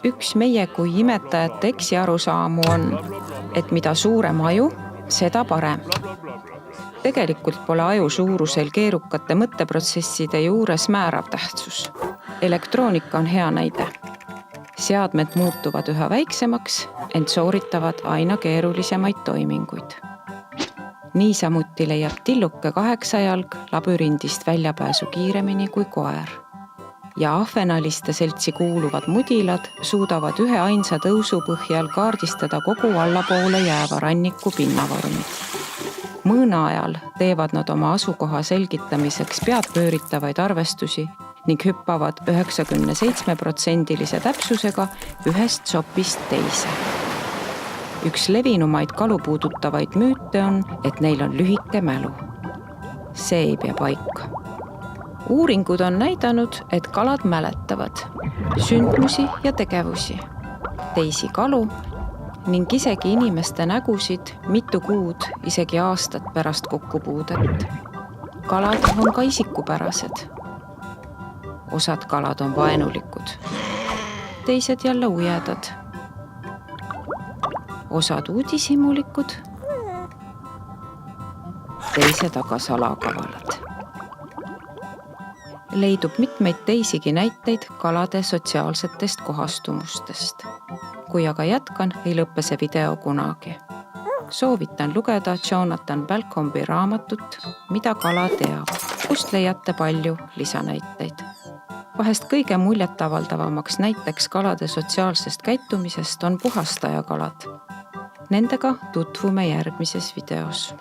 Üks meie kui imetajate eksiarusaamu on, et mida suurem aju, seda parem. Tegelikult pole aju suurusel keerukate mõtteprotsesside juures määrav tähtsus. Elektroonika on hea näide. Seadmed muutuvad üha väiksemaks, ent sooritavad aina keerulisemaid toiminguid. Niisamuti leiab tilluke 8 jalg labürindist väljapääsu kiiremini kui koer. Ja ahvenaliste seltsi kuuluvad mudilad suudavad ühe ainsa tõusu põhjal kaardistada kogu allapoole jääva ranniku pinnavormid. Mõõna ajal teevad nad oma asukoha selgitamiseks peadpööritavaid arvestusi ning hüppavad 97% täpsusega ühest sopist teise. Üks levinumaid kalu puudutavaid müüte on, et neil on lühike mälu. See ei pea paika. Uuringud on näidanud, et kalad mäletavad sündmusi ja tegevusi, teisi kalu ning isegi inimeste nägusid mitu kuud, isegi aastat pärast kokkupuudet. Kalad on ka isikupärased. Osad kalad on vaenulikud, teised jälle ujedad. Osad uudishimulikud, teised aga salakavalad. Leidub mitmeid teisigi näiteid kalade sotsiaalsetest kohastumustest. Kui aga jätkan, ei lõppe see video kunagi. Soovitan lugeda Jonathan Balcombi raamatut Mida kala teab, kust leiate palju lisanäiteid. Vahest kõige muljetavaldavamaks näiteks kalade sotsiaalsest käitumisest on puhastajakalad. Nendega tutvume järgmises videos.